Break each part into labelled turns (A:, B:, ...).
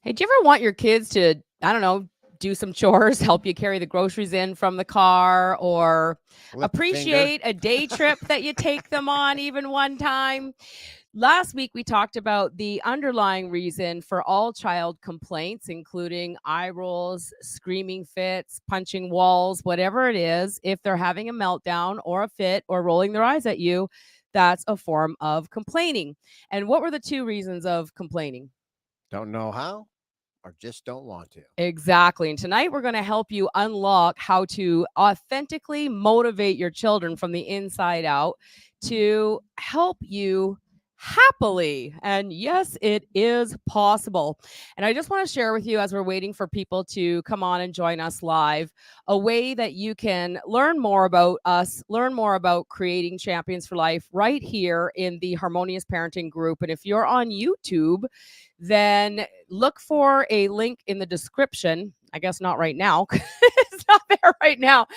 A: Hey, do you ever want your kids to, I don't know, do some chores, help you carry the groceries in from the car, or
B: Lift a finger.
A: appreciate a day trip that you take them on even one time? Last week, we talked about the underlying reason for all child complaints, including eye rolls, screaming fits, punching walls, whatever it is. If they're having a meltdown or a fit or rolling their eyes at you, that's a form of complaining. And what were the two reasons of complaining?
B: Don't know how or just don't want to.
A: Exactly. And tonight we're going to help you unlock how to authentically motivate your children from the inside out to help you happily. And yes, it is possible. And I just want to share with you, as we're waiting for people to come on and join us live, a way that you can learn more about us, learn more about creating champions for life right here in the Harmonious Parenting group. And if you're on YouTube, then look for a link in the description. I guess not right now. It's not there right now,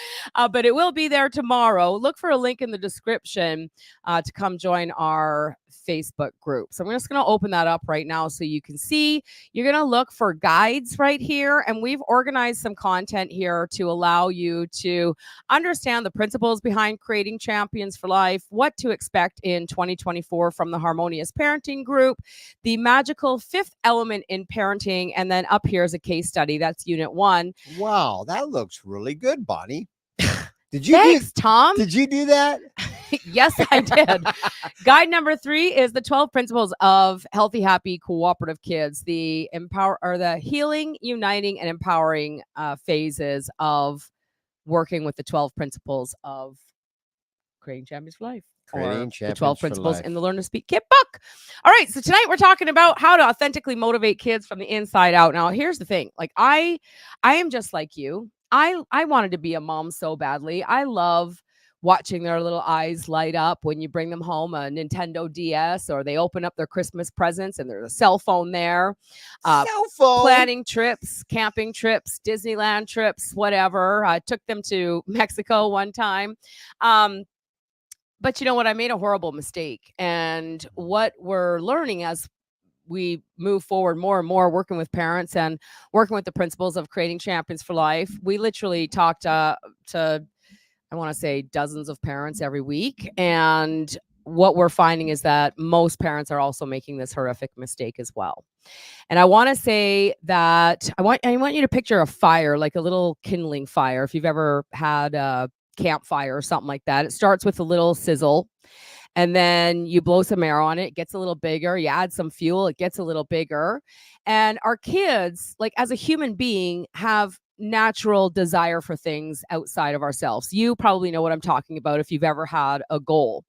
A: but it will be there tomorrow. Look for a link in the description to come join our Facebook group. So I'm just going to open that up right now so you can see. You're going to look for guides right here, and we've organized some content here to allow you to understand the principles behind creating champions for life, what to expect in 2024 from the Harmonious Parenting group, the magical fifth element in parenting, and then up here is a case study. That's unit 1.
B: Wow, that looks really good, Bonnie.
A: Thanks, Tom.
B: Did you do that?
A: Yes, I did. Guide number 3 is the 12 principles of healthy, happy, cooperative kids. The healing, uniting, and empowering phases of working with the 12 principles of creating champions for life.
B: Creating
A: The 12
B: champions for
A: principles
B: life.
A: in the Learn to Speak Kit book. All right, so tonight we're talking about how to authentically motivate kids from the inside out. Now, here's the thing. Like I am just like you. I wanted to be a mom so badly. I love watching their little eyes light up when you bring them home a Nintendo DS, or they open up their Christmas presents and there's a cell phone there.
B: Cell phone.
A: Planning trips, camping trips, Disneyland trips, whatever. I took them to Mexico one time. But you know what? I made a horrible mistake. And what we're learning as we move forward more and more working with parents and working with the principles of creating champions for life, we literally talked to I want to say dozens of parents every week. And what we're finding is that most parents are also making this horrific mistake as well. And I want to say that I want you to picture a fire, like a little kindling fire. If you've ever had a campfire or something like that, it starts with a little sizzle, and then you blow some air on it, it gets a little bigger, you add some fuel, it gets a little bigger. And our kids, like as a human being, have natural desire for things outside of ourselves. You probably know what I'm talking about if you've ever had a goal.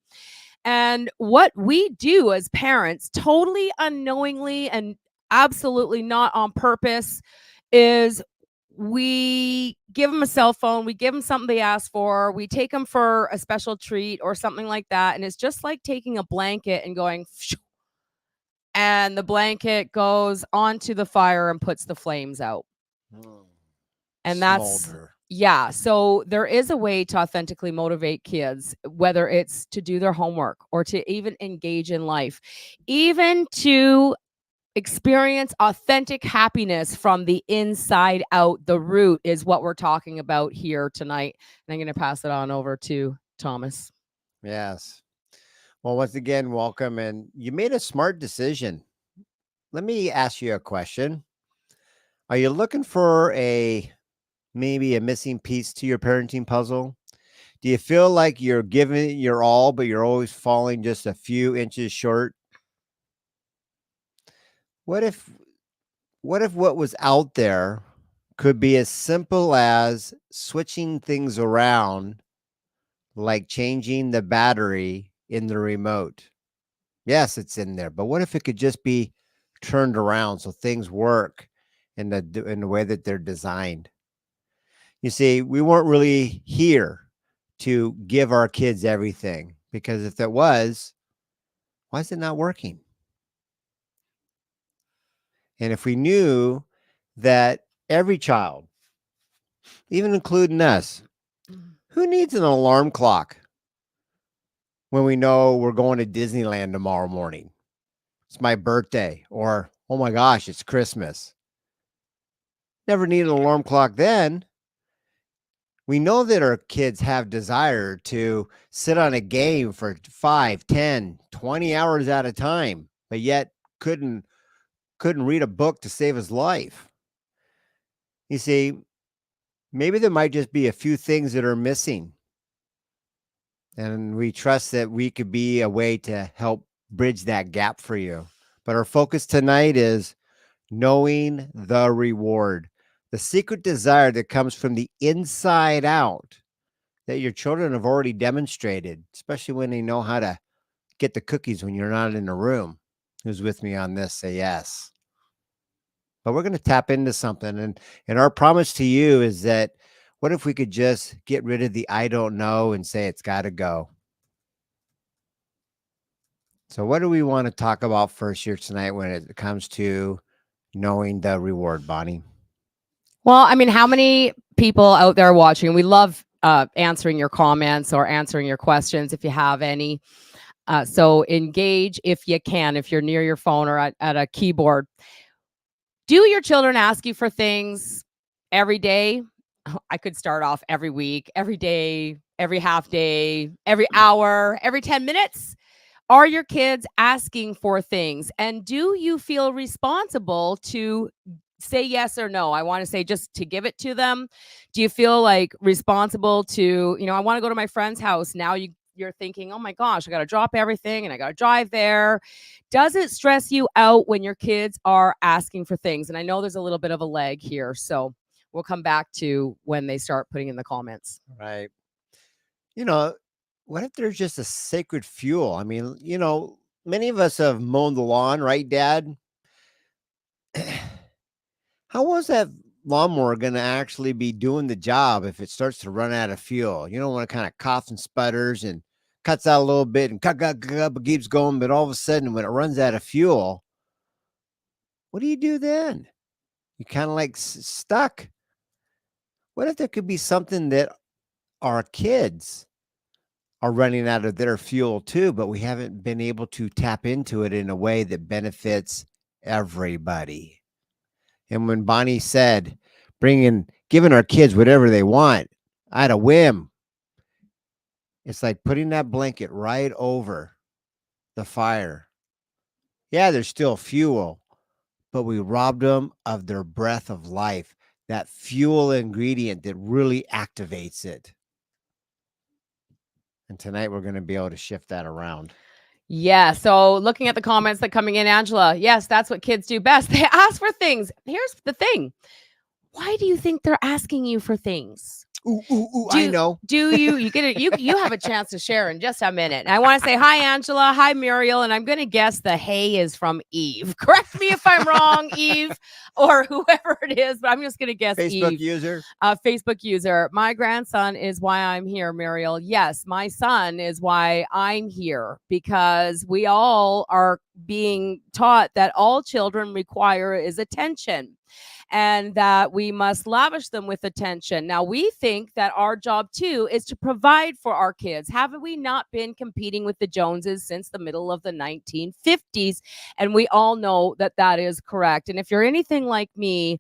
A: And what we do as parents, totally unknowingly and absolutely not on purpose, is we give them a cell phone, we give them something they ask for, we take them for a special treat or something like that. And it's just like taking a blanket and going, phew, and the blanket goes onto the fire and puts the flames out. And that's,
B: Smolder.
A: yeah. So there is a way to authentically motivate kids, whether it's to do their homework or to even engage in life, even to experience authentic happiness from the inside out. The root is what we're talking about here tonight. And I'm going to pass it on over to Thomas.
B: Yes. Well, once again, welcome. And you made a smart decision. Let me ask you a question. Are you looking for maybe a missing piece to your parenting puzzle? Do you feel like you're giving it your all, but you're always falling just a few inches short? What if what was out there could be as simple as switching things around, like changing the battery in the remote? Yes, it's in there, but what if it could just be turned around so things work in the way that they're designed? You see, we weren't really here to give our kids everything, because if it was, why is it not working? And if we knew that every child, even including us, who needs an alarm clock when we know we're going to Disneyland tomorrow morning? It's my birthday, or, oh my gosh, it's Christmas. never needed an alarm clock then. We know that our kids have desire to sit on a game for 5, 10, 20 hours at a time, but yet couldn't couldn't read a book to save his life. You see, maybe there might just be a few things that are missing, and we trust that we could be a way to help bridge that gap for you. But our focus tonight is knowing the reward, the secret desire that comes from the inside out that your children have already demonstrated, especially when they know how to get the cookies when you're not in the room. Who's with me on this? Say yes. But we're going to tap into something. And our promise to you is that what if we could just get rid of the I don't know and say it's got to go? So, what do we want to talk about first here tonight when it comes to knowing the reward, Bonnie?
A: Well, I mean, how many people out there watching? We love answering your comments or answering your questions if you have any. So engage if you can, if you're near your phone or at a keyboard. Do your children ask you for things every day? I could start off every week, every day, every half day, every hour, every 10 minutes. Are your kids asking for things? And do you feel responsible to say yes or no? I want to say just to give it to them. Do you feel like responsible to, I want to go to my friend's house. Now you're thinking, oh my gosh, I got to drop everything and I got to drive there. Does it stress you out when your kids are asking for things? And I know there's a little bit of a lag here. So we'll come back to when they start putting in the comments.
B: Right. You know, what if there's just a sacred fuel? I mean, many of us have mown the lawn, right, Dad? How was that lawnmower going to actually be doing the job if it starts to run out of fuel? You know, when it kind of coughs and sputters and cuts out a little bit and but keeps going, but all of a sudden when it runs out of fuel, what do you do then? You kind of like stuck. What if there could be something that our kids are running out of their fuel too, but we haven't been able to tap into it in a way that benefits everybody? And when Bonnie said, giving our kids whatever they want at a whim, it's like putting that blanket right over the fire. Yeah, there's still fuel, but we robbed them of their breath of life, that fuel ingredient that really activates it. And tonight we're going to be able to shift that around.
A: Yeah. So looking at the comments that coming in, Angela, yes, that's what kids do best. They ask for things. Here's the thing. Why do you think they're asking you for things?
B: I know.
A: Do you get it? You have a chance to share in just a minute. And I want to say hi, Angela. Hi, Muriel. And I'm going to guess the hey is from Eve. Correct me if I'm wrong, Eve, or whoever it is, but I'm just going to guess
B: Facebook
A: Eve.
B: user.
A: Facebook user. My grandson is why I'm here, Muriel. Yes, my son is why I'm here, because we all are being taught that all children require is attention, and that we must lavish them with attention. Now, we think that our job too is to provide for our kids. Haven't we not been competing with the Joneses since the middle of the 1950s? And we all know that that is correct. And if you're anything like me,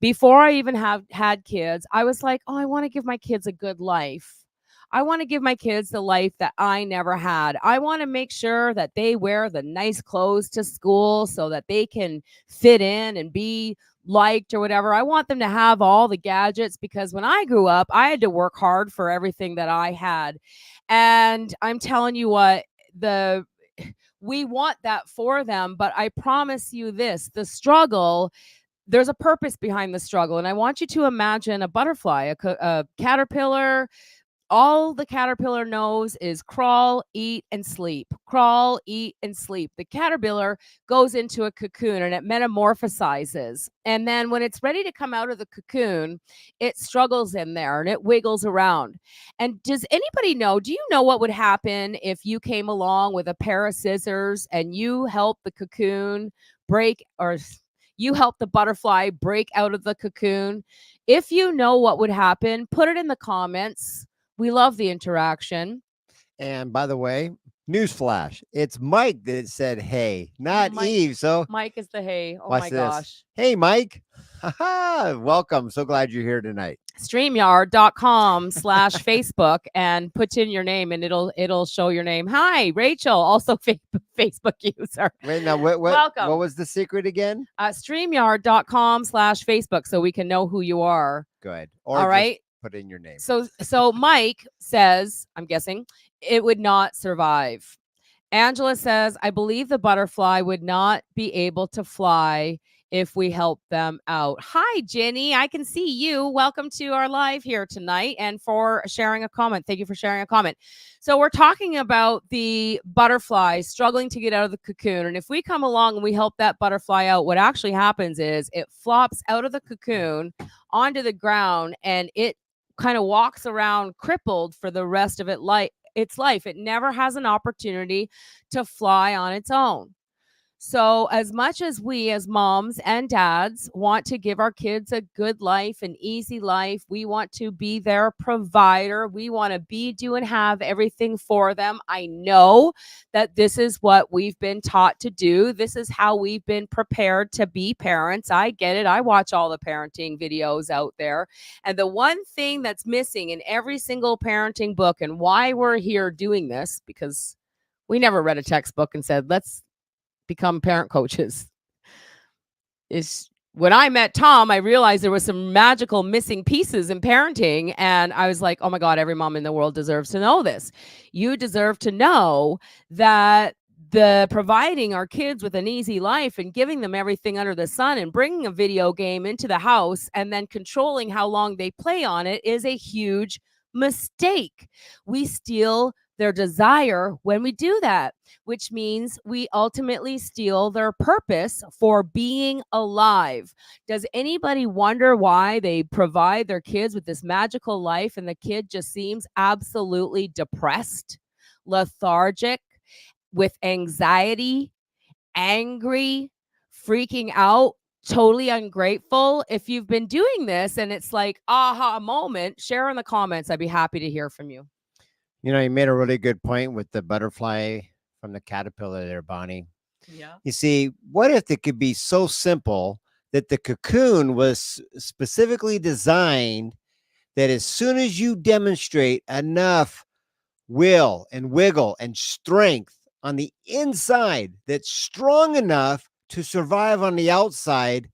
A: before I even had kids, I was like, oh, I want to give my kids a good life. I want to give my kids the life that I never had. I want to make sure that they wear the nice clothes to school so that they can fit in and be liked or whatever. I want them to have all the gadgets, because when I grew up, I had to work hard for everything that I had. And I'm telling you what, we want that for them, but I promise you this, the struggle, there's a purpose behind the struggle. And I want you to imagine a butterfly, a caterpillar. All the caterpillar knows is crawl, eat, and sleep. Crawl, eat, and sleep. The caterpillar goes into a cocoon and it metamorphosizes. And then when it's ready to come out of the cocoon, it struggles in there and it wiggles around. And does anybody know, do you know what would happen if you came along with a pair of scissors and you helped the cocoon break, or you help the butterfly break out of the cocoon? If you know what would happen, put it in the comments. We love the interaction.
B: And by the way, newsflash, it's Mike that said hey, not Eve. So
A: Mike is the hey. Oh
B: watch
A: my
B: this.
A: gosh.
B: Hey, Mike. Welcome. So glad you're here tonight.
A: StreamYard.com/Facebook and put in your name and it'll show your name. Hi, Rachel, also Facebook user.
B: Wait, now what
A: Welcome.
B: was the secret again?
A: StreamYard.com/Facebook so we can know who you are.
B: Good. Or
A: All
B: just
A: right.
B: put in your name.
A: So Mike says, I'm guessing, it would not survive. Angela says, I believe the butterfly would not be able to fly if we help them out. Hi, Jenny. I can see you. Welcome to our live here tonight and for sharing a comment. Thank you for sharing a comment. So, we're talking about the butterfly struggling to get out of the cocoon. And if we come along and we help that butterfly out, what actually happens is it flops out of the cocoon onto the ground and it kind of walks around crippled for the rest of its life. It never has an opportunity to fly on its own. So, as much as we, as moms and dads, want to give our kids a good life, an easy life, we want to be their provider. We want to do and have everything for them. I know that this is what we've been taught to do. This is how we've been prepared to be parents. I get it. I watch all the parenting videos out there. And the one thing that's missing in every single parenting book, and why we're here doing this, because we never read a textbook and said, let's become parent coaches, is when I met Tom, I realized there was some magical missing pieces in parenting. And I was like, oh my God, every mom in the world deserves to know this. You deserve to know that the providing our kids with an easy life and giving them everything under the sun and bringing a video game into the house and then controlling how long they play on it is a huge mistake. We steal their desire when we do that, which means we ultimately steal their purpose for being alive. Does anybody wonder why they provide their kids with this magical life and the kid just seems absolutely depressed, lethargic, with anxiety, angry, freaking out, totally ungrateful? If you've been doing this and it's like aha moment, share in the comments. I'd be happy to hear from you.
B: You know, you made a really good point with the butterfly from the caterpillar there, Bonnie.
A: Yeah.
B: You see, what if it could be so simple that the cocoon was specifically designed that as soon as you demonstrate enough will and wiggle and strength on the inside that's strong enough to survive on the outside,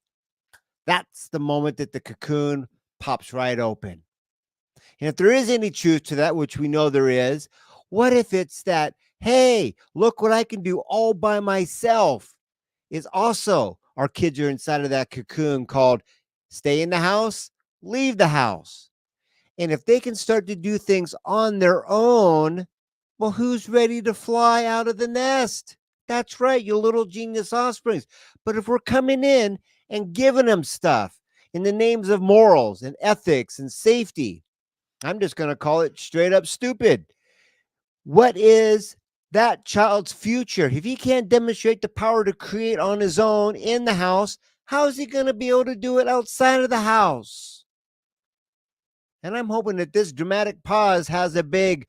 B: that's the moment that the cocoon pops right open. And if there is any truth to that, which we know there is, what if it's that, hey, look what I can do all by myself? Is also our kids are inside of that cocoon called stay in the house, leave the house. And if they can start to do things on their own, well, who's ready to fly out of the nest? That's right, you little genius offsprings. But if we're coming in and giving them stuff in the names of morals and ethics and safety, I'm just going to call it straight up stupid. What is that child's future? If he can't demonstrate the power to create on his own in the house, how is he going to be able to do it outside of the house? And I'm hoping that this dramatic pause has a big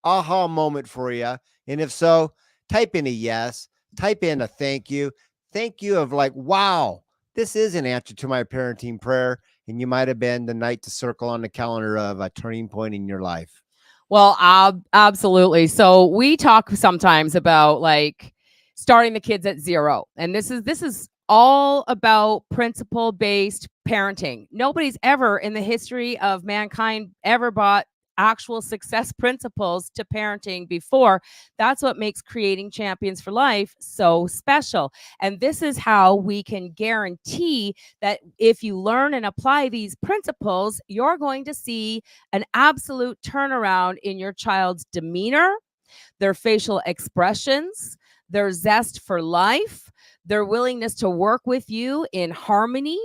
B: aha moment for you. And if so, type in a yes, type in a thank you. Thank you of like, wow, this is an answer to my parenting prayer. And you might have been the night to circle on the calendar of a turning point in your life.
A: Well, absolutely. So we talk sometimes about like starting the kids at zero. And this is all about principle-based parenting. Nobody's ever in the history of mankind ever brought actual success principles to parenting before. That's what makes Creating Champions for Life so special. And this is how we can guarantee that if you learn and apply these principles, you're going to see an absolute turnaround in your child's demeanor, their facial expressions, their zest for life, their willingness to work with you in harmony,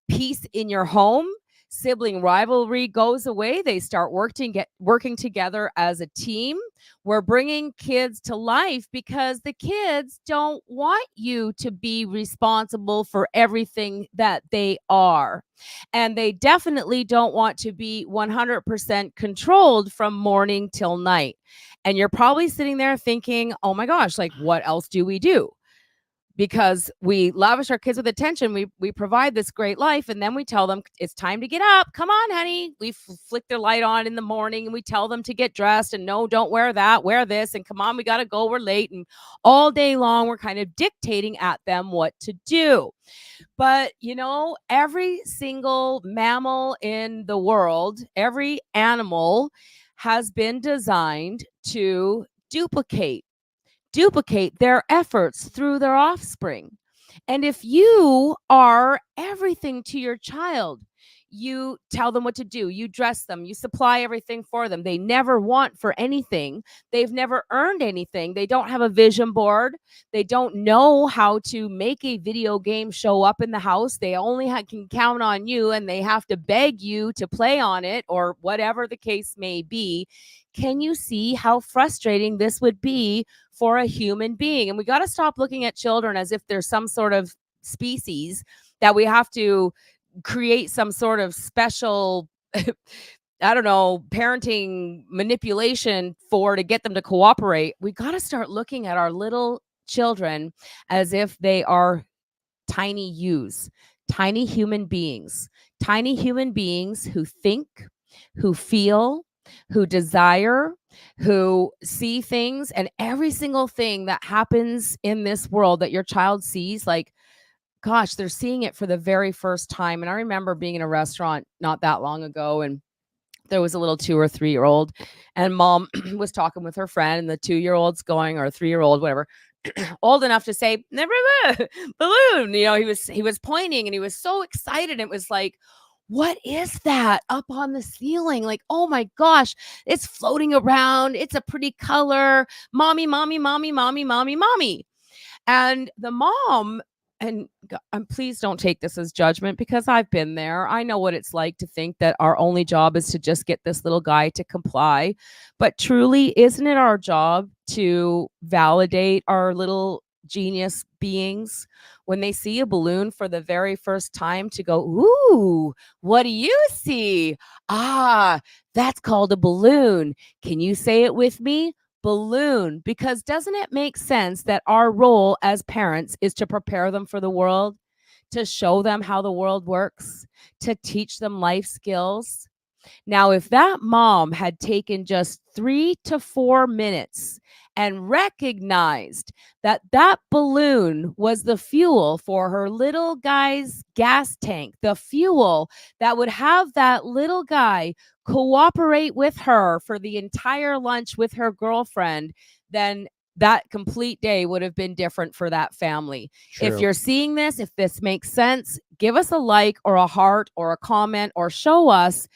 A: peace in your home. Sibling rivalry goes away. They start working together as a team. We're bringing kids to life because the kids don't want you to be responsible for everything that they are. And they definitely don't want to be 100% controlled from morning till night. And you're probably sitting there thinking, oh my gosh, like what else do we do? because we lavish our kids with attention. We provide this great life, and then we tell them it's time to get up. Come on, honey. We flick their light on in the morning, and we tell them to get dressed. And no, don't wear that. Wear this. And come on, we got to go. We're late. And all day long, we're kind of dictating at them what to do. But, every single mammal in the world, every animal has been designed to duplicate their efforts through their offspring. And if you are everything to your child, you tell them what to do, you dress them, you supply everything for them. They never want for anything. They've never earned anything. They don't have a vision board. They don't know how to make a video game show up in the house. They only can count on you, and they have to beg you to play on it, or whatever the case may be. Can you see how frustrating this would be for a human being? And we got to stop looking at children as if they're some sort of species that we have to create some sort of special I don't know, parenting manipulation to get them to cooperate. We got to start looking at our little children as if they are tiny yous, tiny human beings who think, who feel, who desire, who see things. And every single thing that happens in this world that your child sees, like, gosh, they're seeing it for the very first time. And I remember being in a restaurant not that long ago, and there was a little 2 or 3-year-old, and mom was talking with her friend, and the 2-year-old's going, or 3-year-old, whatever, old enough to say, "Never balloon." He was pointing, and he was so excited. It was like, what is that up on the ceiling? Like, oh my gosh, it's floating around. It's a pretty color. Mommy, mommy, mommy, mommy, mommy, mommy. And the mom, and please don't take this as judgment, because I've been there. I know what it's like to think that our only job is to just get this little guy to comply. But truly, isn't it our job to validate our little genius beings when they see a balloon for the very first time, to go, "Ooh, what do you see? Ah, that's called a balloon. Can you say it with me? Balloon." Because doesn't it make sense that our role as parents is to prepare them for the world, to show them how the world works, to teach them life skills? Now, if that mom had taken just 3 to 4 minutes and recognized that that balloon was the fuel for her little guy's gas tank, the fuel that would have that little guy cooperate with her for the entire lunch with her girlfriend, then that complete day would have been different for that family. If
B: True.
A: you're seeing this, if this makes sense, give us a like or a heart or a comment, or show us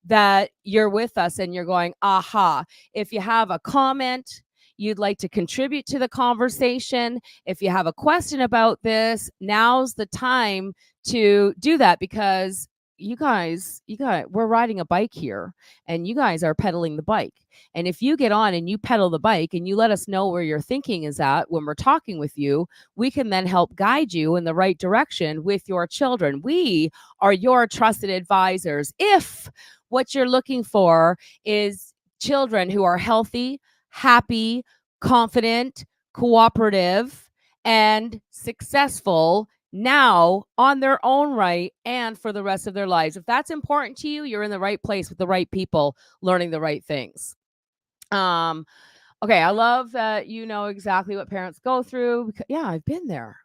A: that you're with us and you're going, aha. If you have a comment, you'd like to contribute to the conversation, if you have a question about this, now's the time to do that, because you guys, we're riding a bike here, and you guys are pedaling the bike. And if you get on and you pedal the bike and you let us know where your thinking is at when we're talking with you, we can then help guide you in the right direction with your children. We are your trusted advisors. If what you're looking for is children who are healthy, happy, confident, cooperative, and successful now on their own right and for the rest of their lives. If that's important to you, you're in the right place with the right people learning the right things. Okay, I love that you know exactly what parents go through. Yeah, I've been there.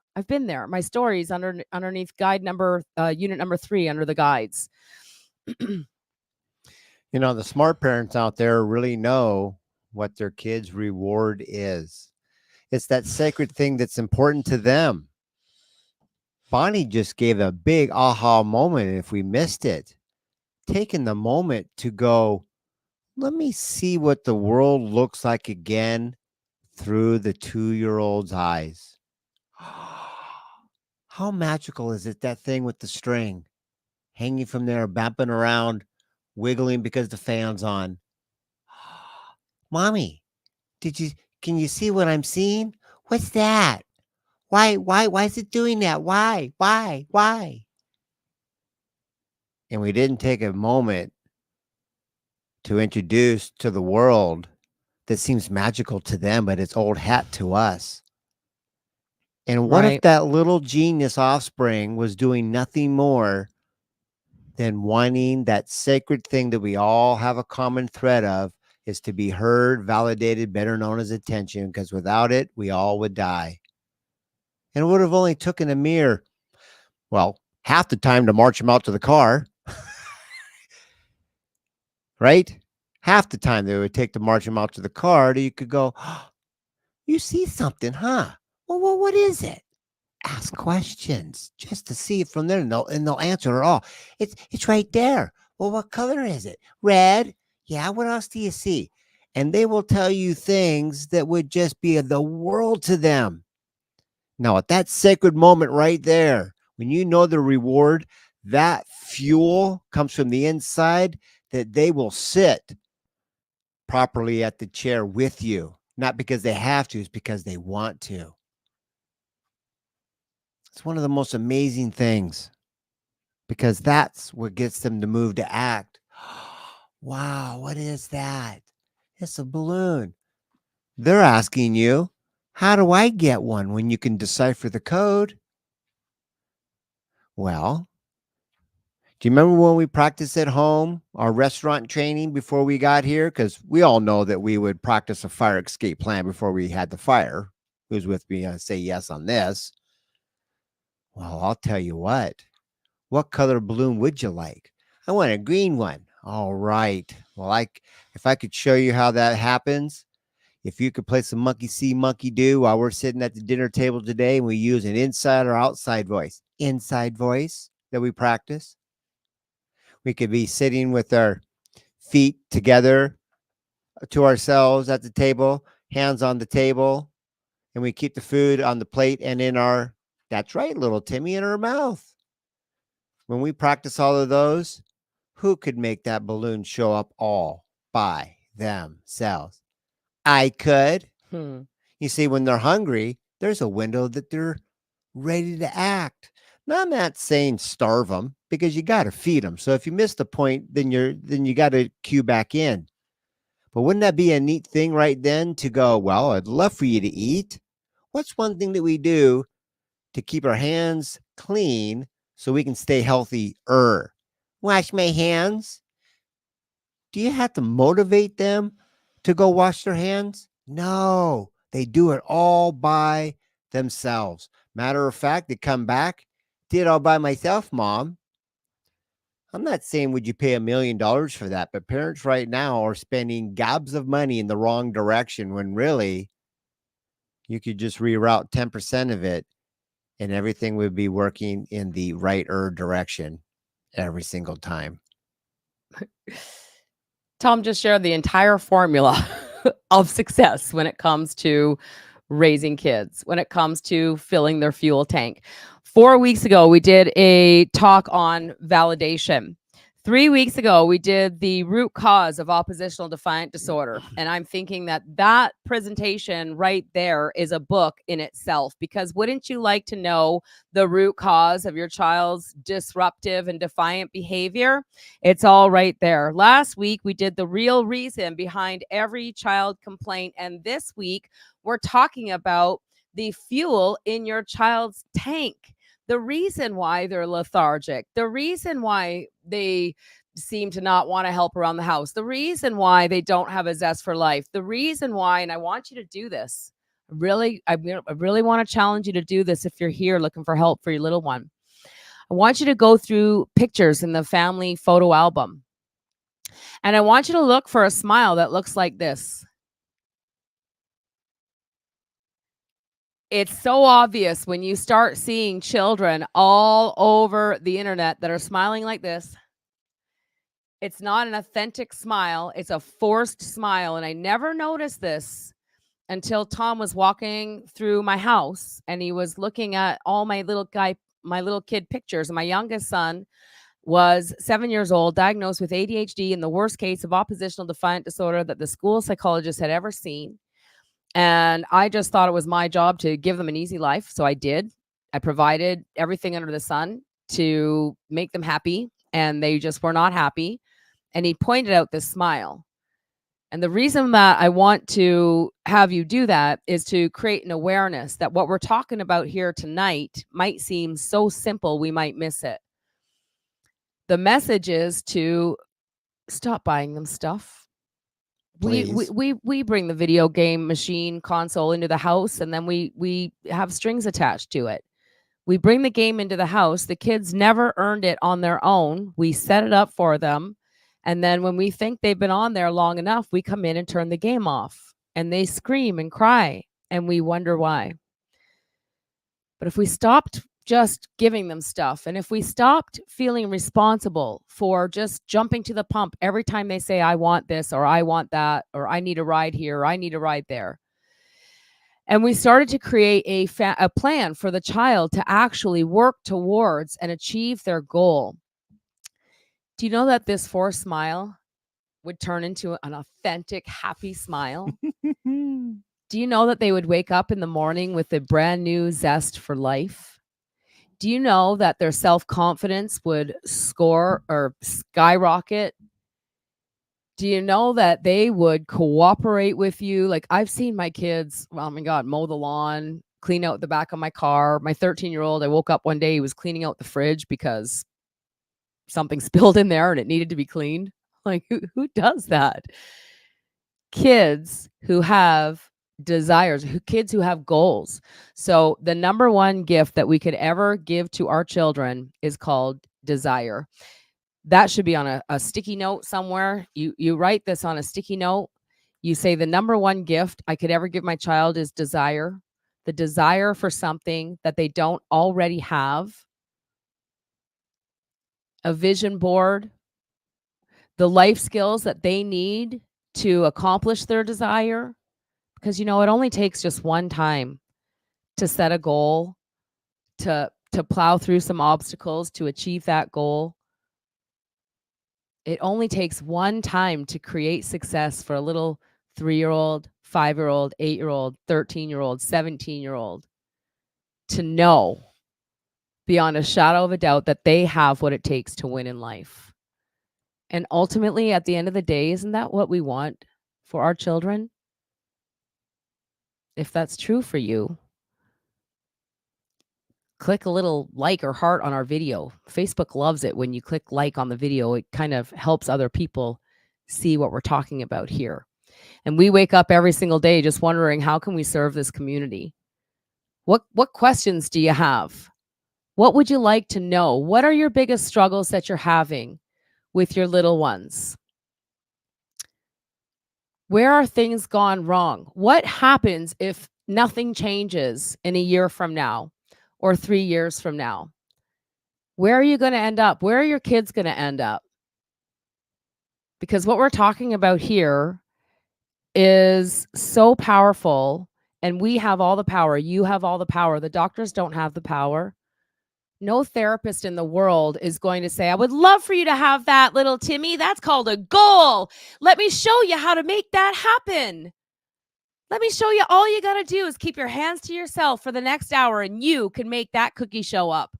A: My story's underneath guide number unit number 3 under the guides.
B: The smart parents out there really know what their kids' reward is. It's that sacred thing that's important to them. Bonnie just gave a big aha moment if we missed it. Taking the moment to go, let me see what the world looks like again through the 2-year-old's eyes. How magical is it, that thing with the string hanging from there, bapping around, wiggling because the fan's on? Mommy, can you see what I'm seeing? What's that? Why is it doing that? Why? And we didn't take a moment to introduce to the world that seems magical to them, but it's old hat to us. And what if
A: Right.
B: that little genius offspring was doing nothing more than wanting that sacred thing that we all have a common thread of, is to be heard, validated, better known as attention, because without it, we all would die. And it would have only taken a mere, well, half the time to march them out to the car, right? Half the time that it would take to march them out to the car, that you could go, "Oh, you see something, huh? Well, what is it?" Ask questions just to see it from there, and they'll answer it all. It's right there. Well, what color is it? Red. Yeah. What else do you see? And they will tell you things that would just be of the world to them. Now, at that sacred moment right there, when you know the reward, that fuel comes from the inside, that they will sit properly at the chair with you, not because they have to, it's because they want to. It's one of the most amazing things, because that's what gets them to move to act. Wow, what is that? It's a balloon. They're asking you, how do I get one, when you can decipher the code? Well, do you remember when we practiced at home, our restaurant training before we got here? Because we all know that we would practice a fire escape plan before we had the fire. Who's with me? Say yes on this. Well, I'll tell you what. What color balloon would you like? I want a green one. All right. Well, if I could show you how that happens, if you could play some monkey see, monkey do while we're sitting at the dinner table today, and we use an inside or outside voice. Inside voice that we practice. We could be sitting with our feet together to ourselves at the table, hands on the table, and we keep the food on the plate and in our, that's right, little Timmy, in our mouth. When we practice all of those, who could make that balloon show up all by themselves? I could.
A: Hmm.
B: You see, when they're hungry, there's a window that they're ready to act. Now, I'm not saying starve them, because you got to feed them. So if you miss the point, then you got to cue back in. But wouldn't that be a neat thing right then to go, well, I'd love for you to eat. What's one thing that we do to keep our hands clean so we can stay healthy? Wash my hands. Do you have to motivate them to go wash their hands? No, they do it all by themselves. Matter of fact, they come back, did all by myself, mom. I'm not saying would you pay $1 million for that, but parents right now are spending gobs of money in the wrong direction, when really you could just reroute 10% of it and everything would be working in the right direction every single time.
A: Tom just shared the entire formula of success when it comes to raising kids, when it comes to filling their fuel tank. 4 weeks ago, we did a talk on validation. 3 weeks ago, we did the root cause of oppositional defiant disorder. And I'm thinking that that presentation right there is a book in itself, because wouldn't you like to know the root cause of your child's disruptive and defiant behavior? It's all right there. Last week, we did the real reason behind every child complaint. And this week, we're talking about the fuel in your child's tank, the reason why they're lethargic, the reason why they seem to not want to help around the house, the reason why they don't have a zest for life, the reason why. And I want you to do this. I really want to challenge you to do this if you're here looking for help for your little one. I want you to go through pictures in the family photo album. And I want you to look for a smile that looks like this. It's so obvious when you start seeing children all over the internet that are smiling like this. It's not an authentic smile. It's a forced smile. And I never noticed this until Tom was walking through my house and he was looking at all my little kid pictures. And my youngest son was 7 years old, diagnosed with ADHD, in the worst case of oppositional defiant disorder that the school psychologist had ever seen. And I just thought it was my job to give them an easy life. So I did. I provided everything under the sun to make them happy, and they just were not happy. And he pointed out this smile. And the reason that I want to have you do that is to create an awareness that what we're talking about here tonight might seem so simple we might miss it. The message is to stop buying them stuff.
B: Please.
A: We bring the video game machine console into the house, and then we have strings attached to it. We bring the game into the house. The kids never earned it on their own. We set it up for them. And then when we think they've been on there long enough, we come in and turn the game off. And they scream and cry, and we wonder why. But if we stopped just giving them stuff, and if we stopped feeling responsible for just jumping to the pump every time they say, I want this, or I want that, or I need a ride here, or I need a ride there, and we started to create a plan for the child to actually work towards and achieve their goal. Do you know that this forced smile would turn into an authentic, happy smile? Do you know that they would wake up in the morning with a brand new zest for life? Do you know that their self-confidence would score or skyrocket? Do you know that they would cooperate with you? Like, I've seen my kids, oh my God, mow the lawn, clean out the back of my car. My 13-year-old, I woke up one day, he was cleaning out the fridge because something spilled in there and it needed to be cleaned. Like, who does that? Kids who have desires, kids who have goals. So the number one gift that we could ever give to our children is called desire. That should be on a sticky note somewhere. You write this on a sticky note. You say the number one gift I could ever give my child is desire. The desire for something that they don't already have. A vision board. The life skills that they need to accomplish their desire. Because, it only takes just one time to set a goal, to plow through some obstacles to achieve that goal. It only takes one time to create success for a little 3-year-old, 5-year-old, 8-year-old, 13-year-old, 17-year-old to know beyond a shadow of a doubt that they have what it takes to win in life. And ultimately, at the end of the day, isn't that what we want for our children? If that's true for you, click a little like or heart on our video. Facebook loves it when you click like on the video. It kind of helps other people see what we're talking about here. And we wake up every single day just wondering, how can we serve this community? What questions do you have? What would you like to know? What are your biggest struggles that you're having with your little ones? Where are things gone wrong? What happens if nothing changes in a year from now or 3 years from now? Where are you going to end up? Where are your kids going to end up? Because what we're talking about here is so powerful, and we have all the power. You have all the power. The doctors don't have the power. No therapist in the world is going to say, I would love for you to have that, little Timmy. That's called a goal. Let me show you how to make that happen. Let me show you. All you got to do is keep your hands to yourself for the next hour, and you can make that cookie show up.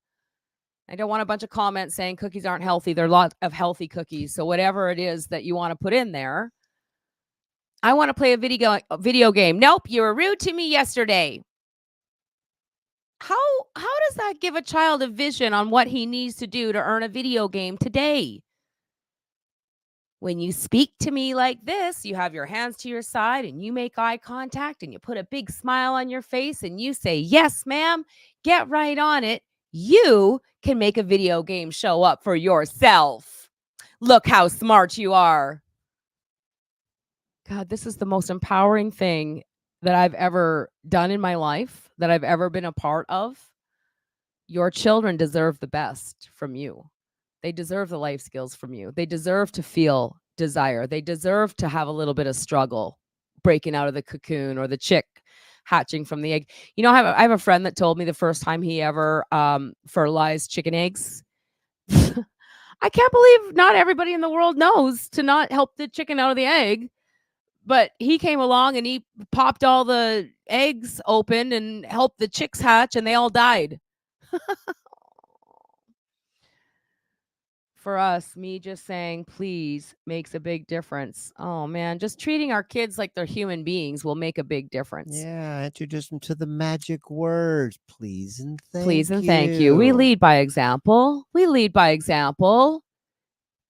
A: I don't want a bunch of comments saying cookies aren't healthy. There are a lot of healthy cookies. So whatever it is that you want to put in there. I want to play a video game. Nope, you were rude to me yesterday. How does that give a child a vision on what he needs to do to earn a video game today? When you speak to me like this, you have your hands to your side and you make eye contact and you put a big smile on your face and you say, yes, ma'am, get right on it. You can make a video game show up for yourself. Look how smart you are. God, this is the most empowering thing that I've ever done in my life, that I've ever been a part of. Your children deserve the best from you. They deserve the life skills from you. They deserve to feel desire. They deserve to have a little bit of struggle breaking out of the cocoon or the chick hatching from the egg. I have a friend that told me the first time he ever fertilized chicken eggs. I can't believe not everybody in the world knows to not help the chicken out of the egg. But he came along and he popped all the eggs open and helped the chicks hatch, and they all died. for us, me just saying please makes a big difference. Oh man, just treating our kids like they're human beings will make a big difference.
B: Yeah, introduce them to the magic words, please and
A: Please
B: thank
A: and thank you. We
B: you.
A: lead by example. We lead by example.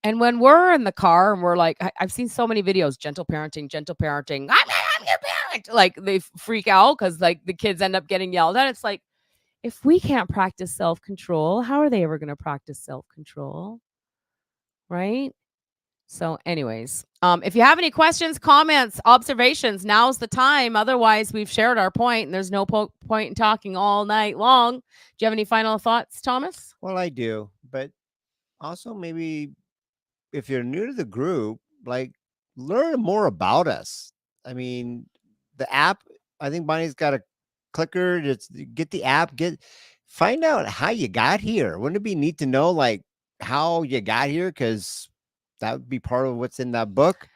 A: And when we're in the car and we're like, I've seen so many videos, gentle parenting, gentle parenting. I'm your parent. Like they freak out because like the kids end up getting yelled at. It's like, if we can't practice self control, how are they ever going to practice self control? Right. So, anyways, if you have any questions, comments, observations, now's the time. Otherwise, we've shared our point and there's no point in talking all night long. Do you have any final thoughts, Thomas?
B: Well, I do, but also maybe if you're new to the group, like learn more about us. I mean, the app, I think Bonnie's got a clicker. Just get the app, find out how you got here. Wouldn't it be neat to know like how you got here? Because that would be part of what's in that book.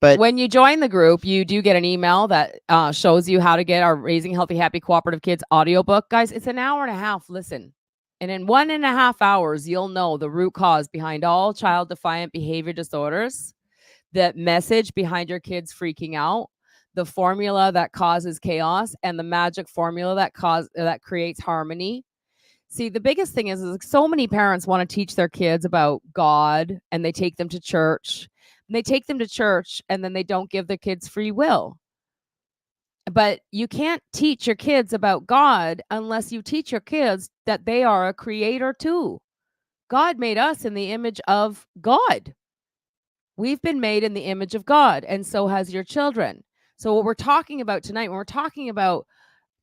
B: But
A: When you join the group, you do get an email that shows you how to get our Raising Healthy, Happy, Cooperative Kids audiobook. Guys, it's an hour and a half. Listen. And in 1.5 hours, you'll know the root cause behind all child defiant behavior disorders, the message behind your kids freaking out, the formula that causes chaos, and the magic formula that creates harmony. See, the biggest thing is like so many parents want to teach their kids about God and they take them to church. And they take them to church and then they don't give their kids free will. But you can't teach your kids about God unless you teach your kids that they are a creator too. God made us in the image of God. We've been made in the image of God, and so has your children. So, what we're talking about tonight, when we're talking about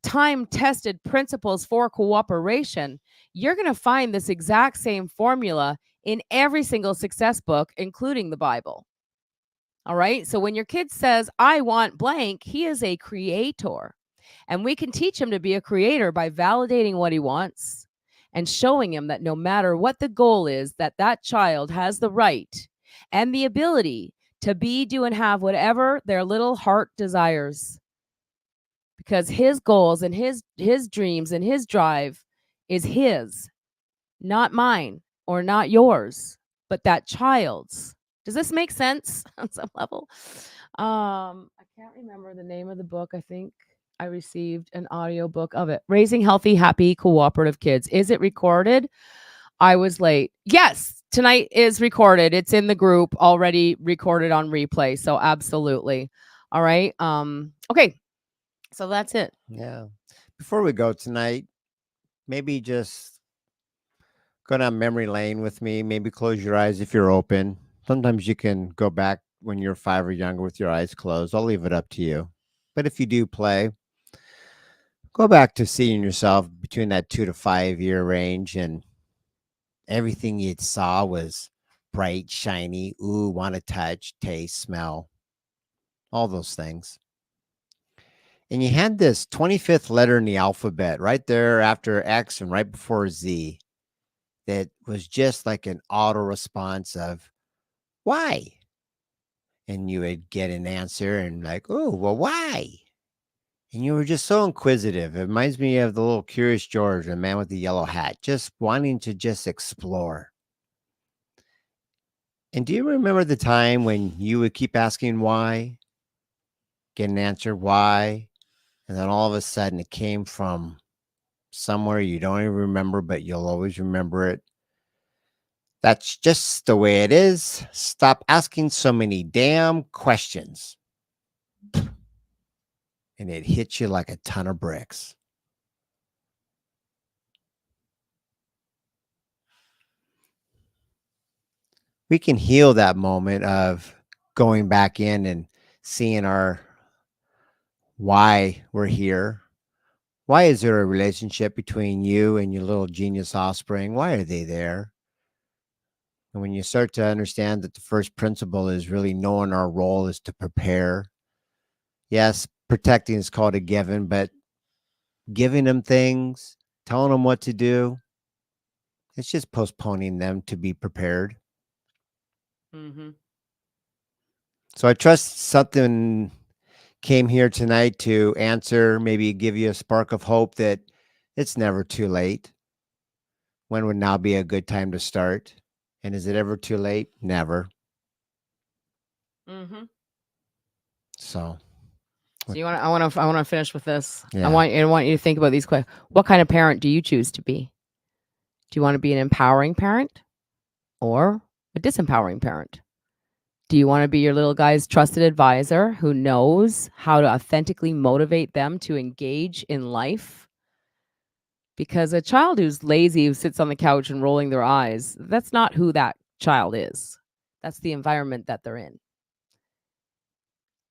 A: time tested principles for cooperation, you're going to find this exact same formula in every single success book, including the Bible. All right. So when your kid says, I want blank, he is a creator. And we can teach him to be a creator by validating what he wants and showing him that no matter what the goal is, that child has the right and the ability to be, do, and have whatever their little heart desires, because his goals and his dreams and his drive is his, not mine or not yours, but that child's. Does this make sense on some level? I can't remember the name of the book. I think I received an audio book of it. Raising Healthy, Happy, Cooperative Kids. Is it recorded? I was late. Yes, tonight is recorded. It's in the group already recorded on replay. So absolutely. All right. Okay. So that's it.
B: yeah, before we go tonight, maybe just go down memory lane with me. Maybe close your eyes if you're open. Sometimes you can go back when you're 5 or younger with your eyes closed. I'll leave it up to you. But if you do play, go back to seeing yourself between that 2 to 5 year range, and everything you saw was bright, shiny, ooh, want to touch, taste, smell, all those things. And you had this 25th letter in the alphabet right there after X and right before Z that was just like an auto response of why? And you would get an answer and like, oh, well, why? And you were just so inquisitive. It reminds me of the little Curious George, the man with the yellow hat, just wanting to just explore. And do you remember the time when you would keep asking why, get an answer why, and then all of a sudden it came from somewhere you don't even remember, but you'll always remember it? That's just the way it is. Stop asking so many damn questions. And it hits you like a ton of bricks. We can heal that moment of going back in and seeing our why we're here. Why is there a relationship between you and your little genius offspring? Why are they there? And when you start to understand that the first principle is really knowing our role is to prepare. Yes, protecting is called a given, but giving them things, telling them what to do, it's just postponing them to be prepared.
A: Mm-hmm.
B: So I trust something came here tonight to answer, maybe give you a spark of hope that it's never too late. When would now be a good time to start? And is it ever too late? Never.
A: Mm-hmm.
B: So,
A: So I want to finish with this.
B: Yeah.
A: I want you to think about these questions. What kind of parent do you choose to be? Do you want to be an empowering parent or a disempowering parent? Do you want to be your little guy's trusted advisor who knows how to authentically motivate them to engage in life? Because a child who's lazy, who sits on the couch and rolling their eyes, that's not who that child is. That's the environment that they're in.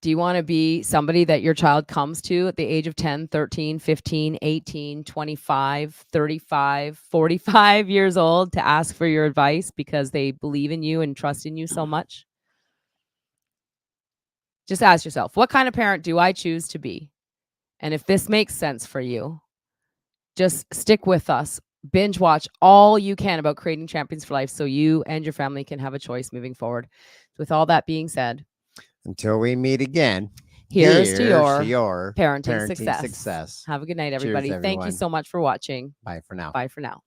A: Do you want to be somebody that your child comes to at the age of 10, 13, 15, 18, 25, 35, 45 years old to ask for your advice because they believe in you and trust in you so much? Just ask yourself, what kind of parent do I choose to be? And if this makes sense for you, just stick with us. Binge watch all you can about creating champions for life so you and your family can have a choice moving forward. With all that being said,
B: until we meet again,
A: here's to your
B: your
A: parenting success. Have a good night, everybody.
B: Cheers,
A: Thank you
B: everyone.
A: so much for watching.
B: Bye for now.
A: Bye for now.